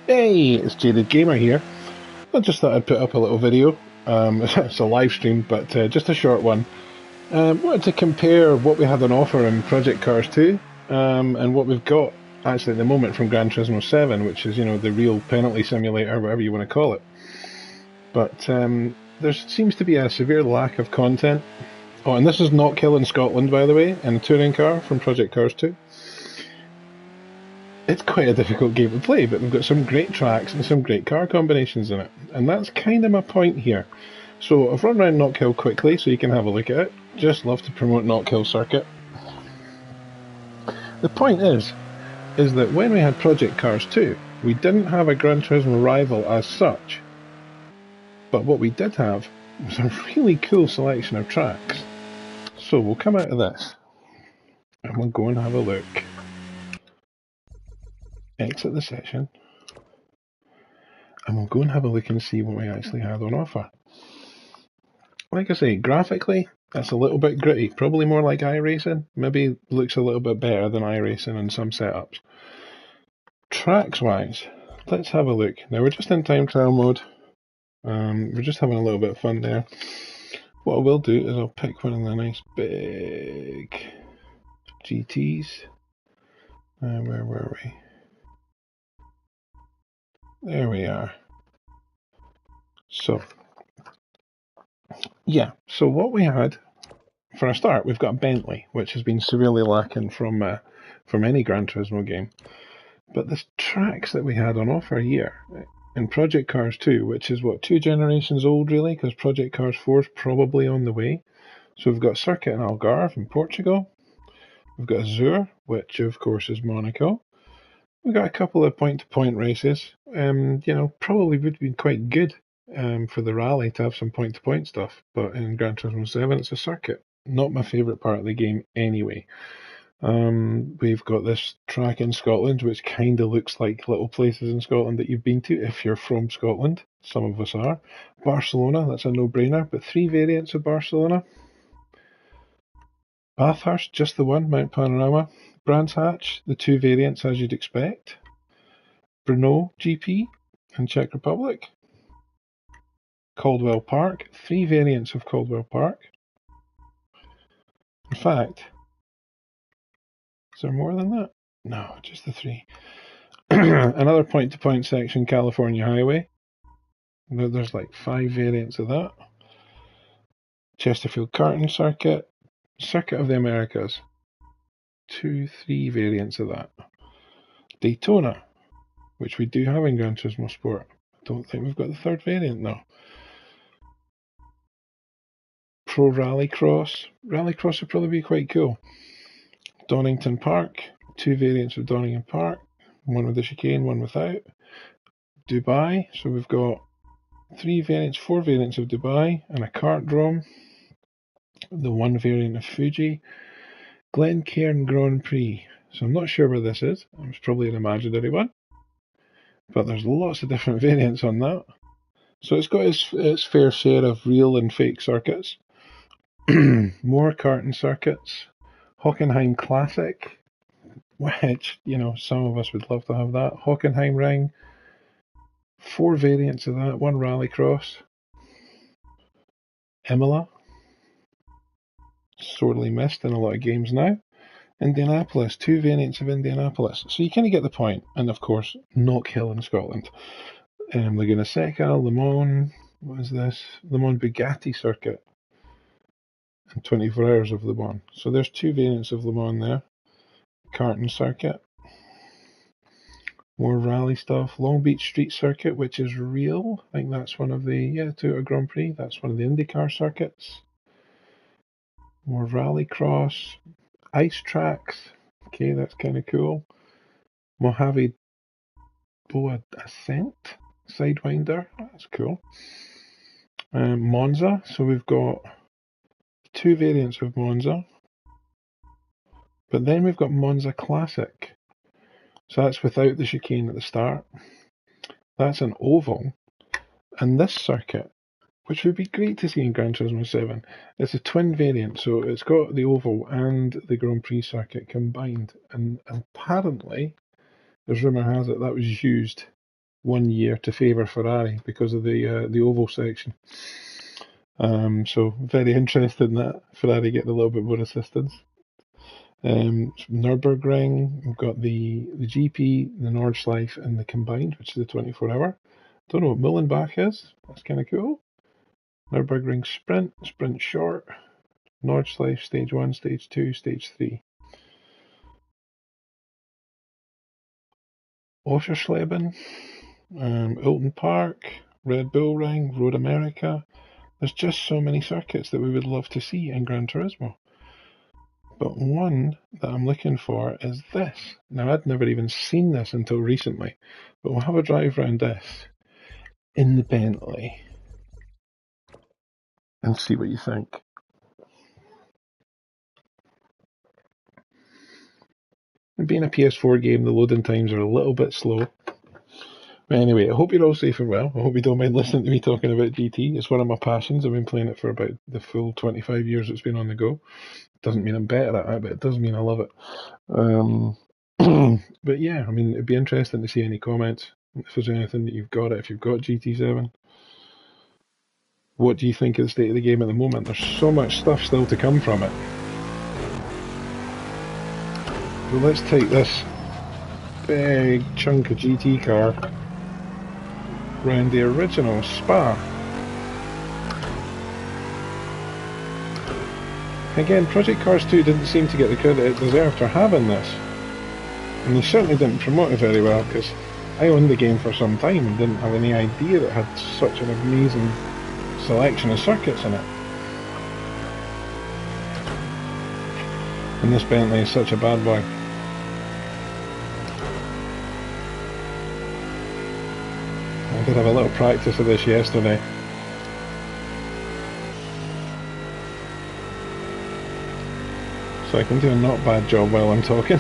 Hey, it's Jaded Gamer here. I just thought I'd put up a little video. It's a live stream, but just a short one. Wanted to compare what we had on offer in Project Cars 2 and what we've got actually at the moment from Gran Turismo 7, which is, the real penalty simulator, whatever you want to call it. But there seems to be a severe lack of content. Oh, and this is not killing Scotland, by the way, in a touring car from Project Cars 2. It's quite a difficult game to play, but we've got some great tracks and some great car combinations in it. And that's kind of my point here. So I've run around Knockhill quickly so you can have a look at it. Just love to promote Knockhill Circuit. The point is that when we had Project Cars 2, we didn't have a Gran Turismo rival as such. But what we did have was a really cool selection of tracks. So we'll come out of this and we'll go and have a look. Exit the session. And we'll go and have a look and see what we actually had on offer. Like I say, graphically, that's a little bit gritty. Probably more like iRacing. Maybe looks a little bit better than iRacing in some setups. Tracks-wise, let's have a look. Now, we're just in time trial mode. We're just having a little bit of fun there. What I will do is I'll pick one of the nice big GTs. Where were we? There we are. So what we had, for a start, we've got a Bentley, which has been severely lacking from any Gran Turismo game. But the tracks that we had on offer here in Project Cars 2, which is, 2 generations old really, because Project Cars 4 is probably on the way. So we've got Circuit in Algarve in Portugal. We've got Azur, which of course is Monaco. We've got a couple of point-to-point races. Probably would have been quite good for the rally to have some point-to-point stuff. But in Gran Turismo 7, it's a circuit. Not my favourite part of the game anyway. We've got this track in Scotland, which kind of looks like little places in Scotland that you've been to if you're from Scotland. Some of us are. Barcelona, that's a no-brainer, but 3 variants of Barcelona. Bathurst, just the one, Mount Panorama. Brands Hatch, the 2 variants as you'd expect. Brno GP in Czech Republic. Caldwell Park, 3 variants of Caldwell Park. In fact, is there more than that? No, just the 3. Another point-to-point section, California Highway. There's like 5 variants of that. Chesterfield Karting Circuit. Circuit of the Americas. 2, 3 variants of that. Daytona, which we do have in Gran Turismo Sport. Don't think we've got the 3rd variant though. Pro Rallycross. Rallycross would probably be quite cool. Donington Park. 2 variants of Donington Park. One with the chicane, one without. Dubai. So we've got 4 variants of Dubai and a kartdrome. The 1 variant of Fuji. Glencairn Grand Prix. So I'm not sure where this is. It's probably an imaginary one. But there's lots of different variants on that. So it's got its fair share of real and fake circuits. More karting circuits. Hockenheim Classic, which, some of us would love to have that. Hockenheim Ring. 4 variants of that. 1 Rallycross. Imola. Sorely missed in a lot of games now. Indianapolis, 2 variants of Indianapolis. So you kind of get the point. And of course, Knockhill in Scotland. Laguna Seca, Le Mans, what is this? Le Mans Bugatti Circuit. And 24 Hours of Le Mans. So there's 2 variants of Le Mans there. Karting Circuit. More rally stuff. Long Beach Street Circuit, which is real. I think that's one of the, Toyota Grand Prix. That's one of the IndyCar circuits. More Rallycross. Ice tracks. Okay, that's kind of cool. Mojave Boa Ascent. Sidewinder. That's cool. Monza. So we've got 2 variants of Monza. But then we've got Monza Classic. So that's without the chicane at the start. That's an oval. And this circuit, which would be great to see in Gran Turismo 7, it's a twin variant. So it's got the oval and the Grand Prix circuit combined. And apparently, as rumour has it, that was used 1 year to favour Ferrari because of the oval section. So very interested in that. Ferrari getting a little bit more assistance. Nürburgring, we've got the GP, the Nordschleife, and the combined, which is the 24-hour. Don't know what Mullenbach is. That's kind of cool. Nürburgring Sprint, Sprint Short, Nordschleife Stage 1, Stage 2, Stage 3. Oschersleben, Oulton Park, Red Bull Ring, Road America. There's just so many circuits that we would love to see in Gran Turismo. But one that I'm looking for is this. Now, I'd never even seen this until recently, but we'll have a drive around this in the Bentley and see what you think. And being a PS4 game, the loading times are a little bit slow. But anyway, I hope you're all safe and well. I hope you don't mind listening to me talking about GT. It's one of my passions. I've been playing it for about the full 25 years it's been on the go. Doesn't mean I'm better at it, but it does mean I love it. But yeah, I mean, it'd be interesting to see any comments. If there's anything that you've got, if you've got GT7. What do you think of the state of the game at the moment? There's so much stuff still to come from it. So let's take this big chunk of GT car round the original Spa. Again, Project Cars 2 didn't seem to get the credit it deserved for having this. And they certainly didn't promote it very well, because I owned the game for some time and didn't have any idea that it had such an amazing selection of circuits in it. And this Bentley is such a bad boy. I did have a little practice of this yesterday. So I can do a not bad job while I'm talking.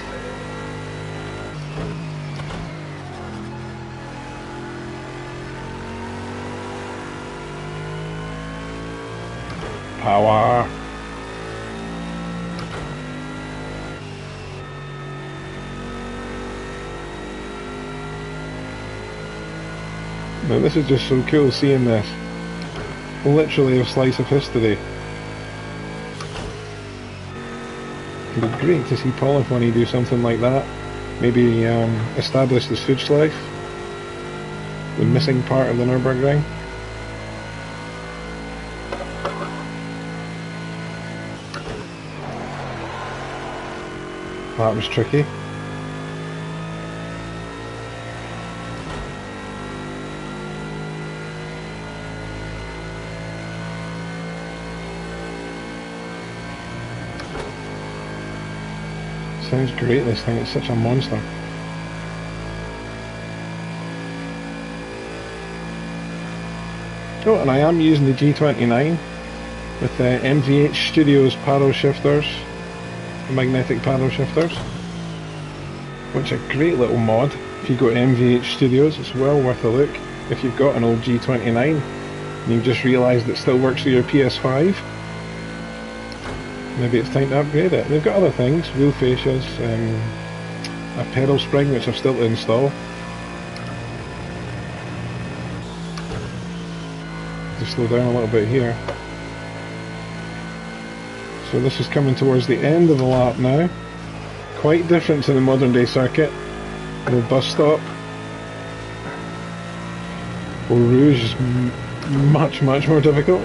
Power! Now this is just so cool seeing this. Literally a slice of history. It'd be great to see Polyphony do something like that. Maybe establish the Südschleife, the missing part of the Nürburgring. That was tricky. Sounds great, this thing, it's such a monster. Oh, and I am using the G29 with the MVH Studios paddle shifters, magnetic paddle shifters, which are a great little mod. If you go to MVH Studios, it's well worth a look. If you've got an old G29 and you've just realised it still works with your PS5, maybe it's time to upgrade it. They've got other things, wheel fascias, a pedal spring which I've still to install. Just slow down a little bit here. So this is coming towards the end of the lap now. Quite different to the modern day circuit. No bus stop. Eau Rouge is much more difficult.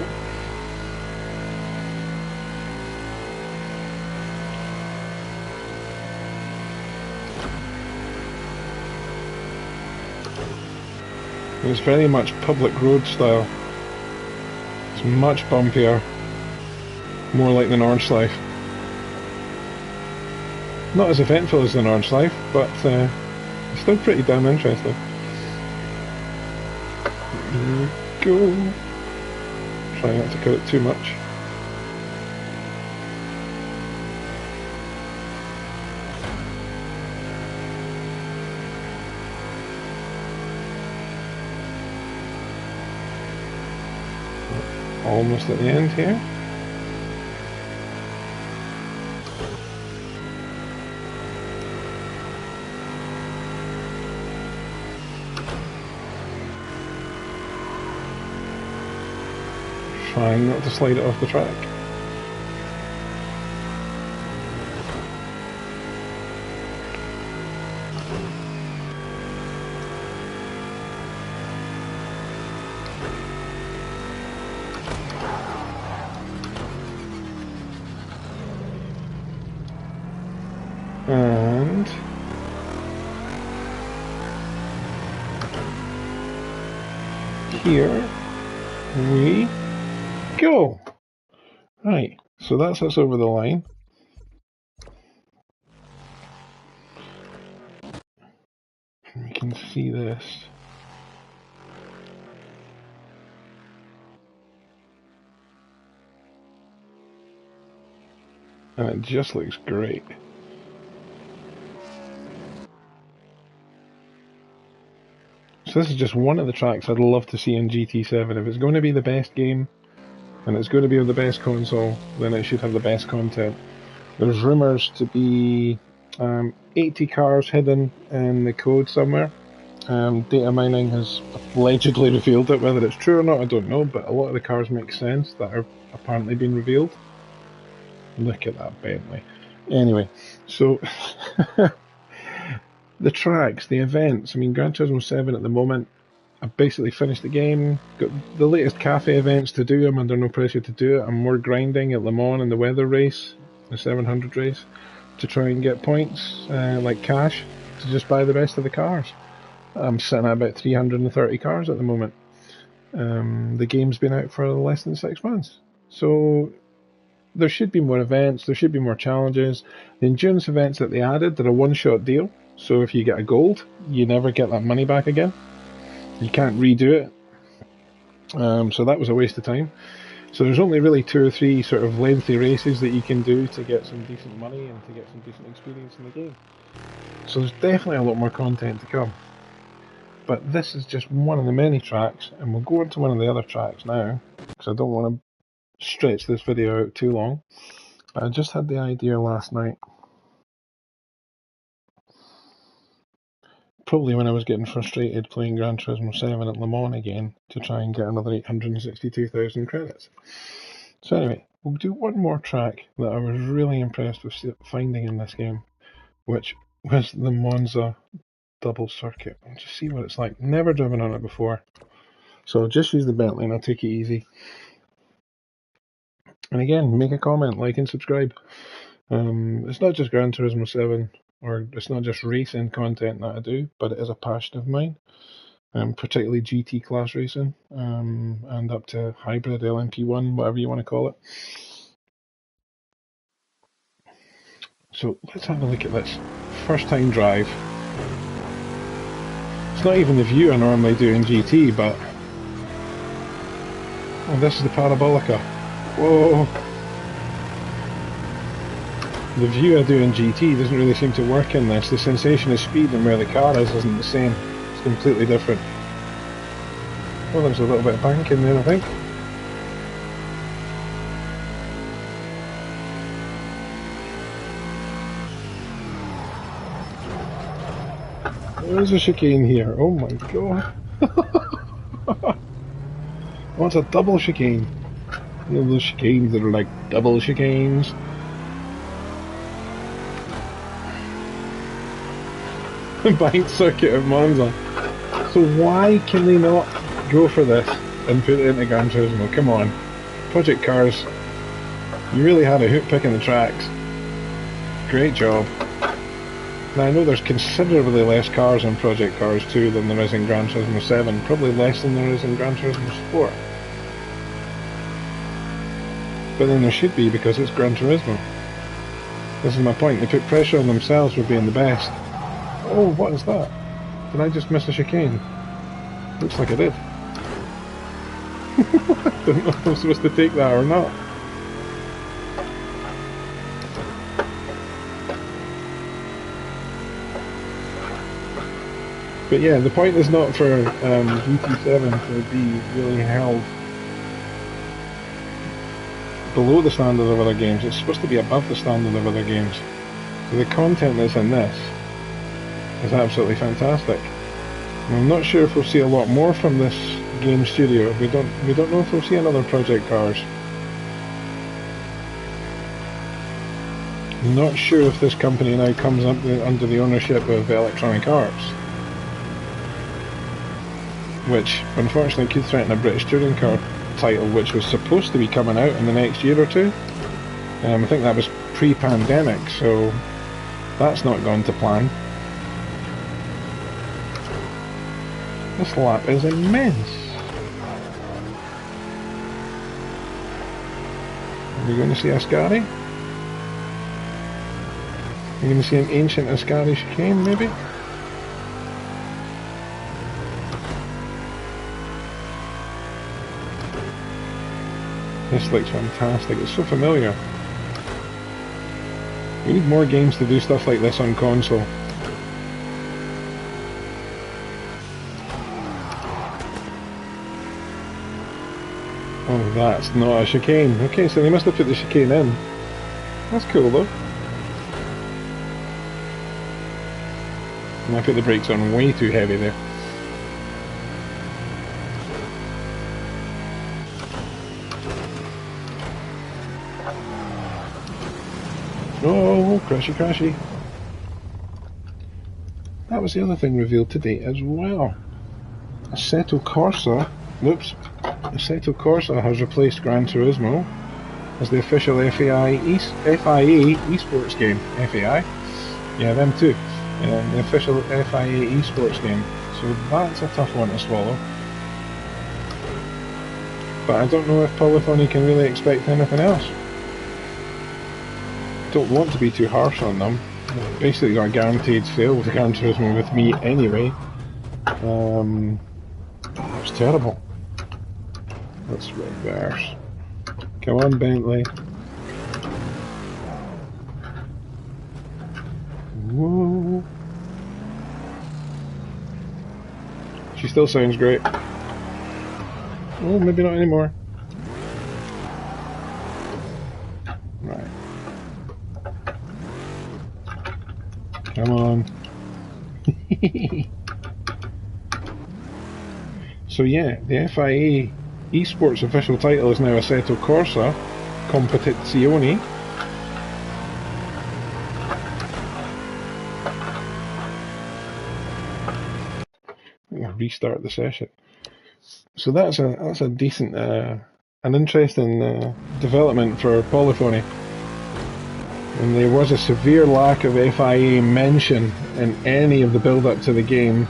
It's very much public road style. It's much bumpier, more like the Nordschleife. Not as eventful as the Nordschleife, but still pretty damn interesting. Here we go. Try not to cut it too much. Almost at the end here. trying not to slide it off the track. And here we go. Right, so that's us over the line. And we can see this. And it just looks great. So this is just one of the tracks I'd love to see in GT7. If it's going to be the best game, and it's going to be on the best console, then it should have the best content. There's rumours to be 80 cars hidden in the code somewhere. Data mining has allegedly revealed it. Whether it's true or not, I don't know, but a lot of the cars make sense that are apparently being revealed. Look at that Bentley. Anyway, so the tracks, the events. I mean, Gran Turismo 7 at the moment, I've basically finished the game, got the latest cafe events to do. I'm under no pressure to do it. I'm more grinding at Le Mans and the weather race, the 700 race, to try and get points, like cash, to just buy the best of the cars. I'm sitting at about 330 cars at the moment. The game's been out for less than 6 months. So there should be more events, there should be more challenges. The endurance events that they added, they're a one-shot deal. So if you get a gold, you never get that money back again. You can't redo it. So that was a waste of time. So there's only really 2 or 3 sort of lengthy races that you can do to get some decent money and to get some decent experience in the game. So there's definitely a lot more content to come. But this is just one of the many tracks, and we'll go into one of the other tracks now, because I don't want to stretch this video out too long. But I just had the idea last night, probably when I was getting frustrated playing Gran Turismo 7 at Le Mans again, to try and get another 862,000 credits. So anyway, we'll do one more track that I was really impressed with finding in this game, which was the Monza double circuit. I'll just see what it's like. Never driven on it before, so I'll just use the Bentley and I'll take it easy. And again, make a comment, like and subscribe. It's not just Gran Turismo 7, or it's not just racing content that I do, but it is a passion of mine, particularly GT class racing, and up to hybrid, LMP1, whatever you want to call it. So let's have a look at this. First time drive. It's not even the view I normally do in GT, but oh, this is the Parabolica. Whoa! The view I do in GT doesn't really seem to work in this. The sensation of speed and where the car is isn't the same. It's completely different. Well, there's a little bit of bank in there, I think. There's a chicane here. Oh my god. Oh, it's a double chicane. You know those chicanes that are like double chicanes? Banked circuit of Monza. So why can they not go for this and put it into Gran Turismo? Come on. Project Cars, you really had a hoot picking the tracks. Great job. Now I know there's considerably less cars in Project Cars 2 than there is in Gran Turismo 7, probably less than there is in Gran Turismo Sport. But then there should be, because it's Gran Turismo. This is my point, they put pressure on themselves for being the best. Oh, what is that? Did I just miss a chicane? Looks like I did. I don't know if I'm supposed to take that or not. But yeah, the point is not for GT7 to be really held below the standard of other games. It's supposed to be above the standard of other games. So the content that's in this is absolutely fantastic. And I'm not sure if we'll see a lot more from this game studio. We don't know if we'll see another Project Cars. I'm not sure if this company now comes up under the ownership of Electronic Arts, which unfortunately could threaten a British touring car title which was supposed to be coming out in the next year or two. I think that was pre-pandemic, so that's not gone to plan. This lap is immense. Are we going to see Ascari? Are we going to see an ancient Ascari chicane, maybe? This looks fantastic. It's so familiar. We need more games to do stuff like this on console. Oh, that's not a chicane. Okay, so they must have put the chicane in. That's cool though. And I put the brakes on way too heavy there. Oh, crashy, crashy. That was the other thing revealed today as well. Assetto Corsa, whoops, Assetto Corsa has replaced Gran Turismo as the official FIA esports game. FAI? Yeah, them too. The official FIA esports game. So that's a tough one to swallow. But I don't know if Polyphony can really expect anything else. Don't want to be too harsh on them. Basically got a guaranteed fail with the Gran Turismo with me anyway. That's terrible. Let's reverse. Come on, Bentley. Whoa. She still sounds great. Oh, maybe not anymore. Right. Come on. So yeah, the FIA esports official title is now Assetto Corsa Competizione. I'll restart the session. So that's a decent, an interesting development for Polyphony. And there was a severe lack of FIA mention in any of the build-up to the game.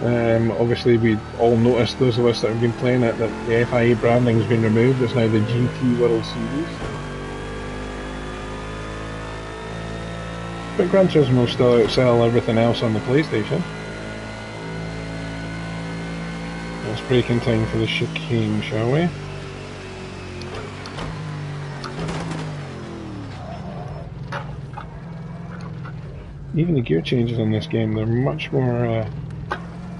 Obviously, we all noticed, those of us that have been playing it, that the FIA branding has been removed. It's now the GT World Series. But Gran Turismo still outsell everything else on the PlayStation. Let's break in time for the chicane, shall we? Even the gear changes in this game, they're much more,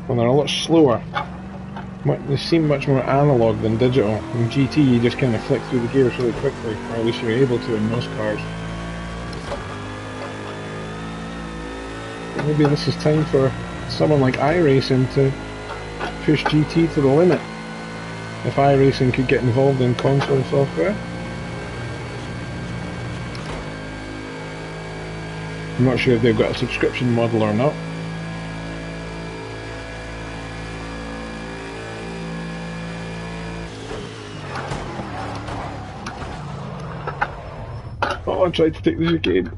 well, they're a lot slower. They seem much more analog than digital. In GT you just kind of flick through the gears really quickly, or at least you're able to in most cars. But maybe this is time for someone like iRacing to push GT to the limit. If iRacing could get involved in console software. I'm not sure if they've got a subscription model or not. Oh, I tried to take the chicane.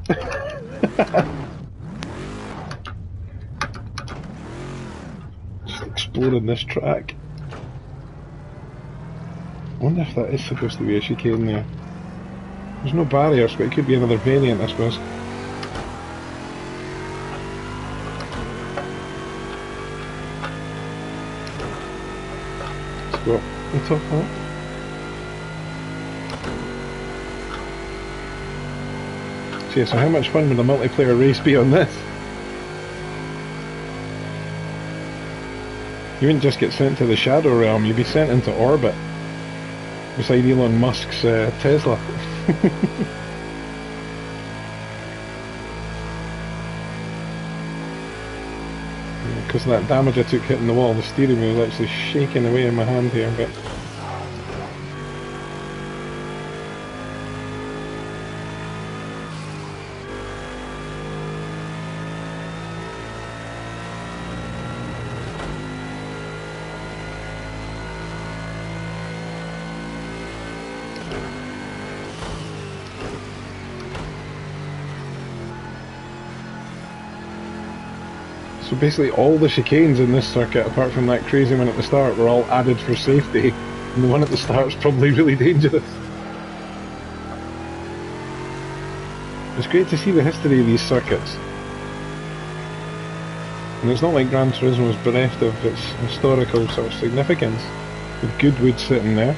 Just exploded this track. I wonder if that is supposed to be a chicane there. There's no barriers, but it could be another variant, I suppose. Let's go up the top of it. So yeah, so how much fun would a multiplayer race be on this? You wouldn't just get sent to the Shadow Realm, you'd be sent into orbit. Beside Elon Musk's Tesla. Because of that damage I took hitting the wall, the steering wheel was actually shaking away in my hand here, but so basically all the chicanes in this circuit, apart from that crazy one at the start, were all added for safety, and the one at the start is probably really dangerous. It's great to see the history of these circuits. And it's not like Gran Turismo is bereft of its historical sort of significance, with Goodwood sitting there.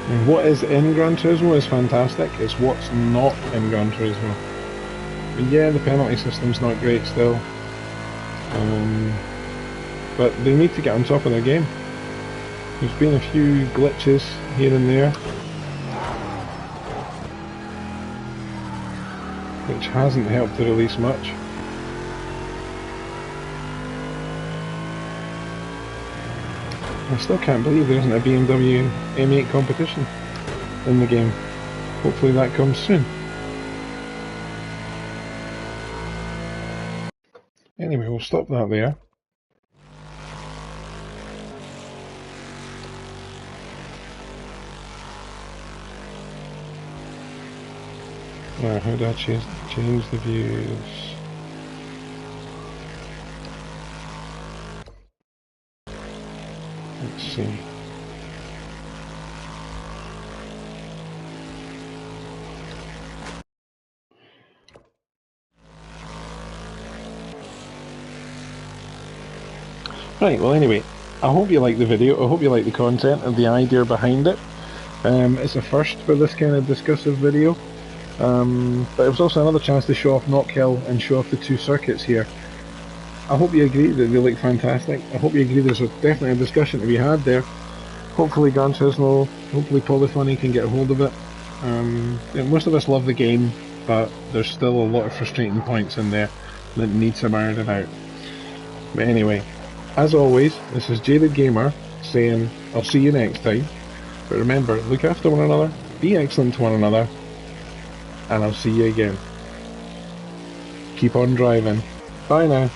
And what is in Gran Turismo is fantastic, it's what's not in Gran Turismo. But yeah, the penalty system's not great still. But they need to get on top of their game. There's been a few glitches here and there, which hasn't helped the release much. I still can't believe there isn't a BMW M8 competition in the game. Hopefully that comes soon. Anyway, we'll stop that there. Now, how do I change the views? Let's see. Right, well anyway, I hope you like the video, I hope you like the content and the idea behind it. It's a first for this kind of discussive video. But it was also another chance to show off Knockhill and show off the two circuits here. I hope you agree that they look fantastic. I hope you agree there's definitely a discussion to be had there. Hopefully Gran Turismo, hopefully Polyphony can get a hold of it. Most of us love the game, but there's still a lot of frustrating points in there that need some ironing out. But anyway, as always, this is Jaded Gamer saying I'll see you next time. But remember, look after one another, be excellent to one another, and I'll see you again. Keep on driving. Bye now.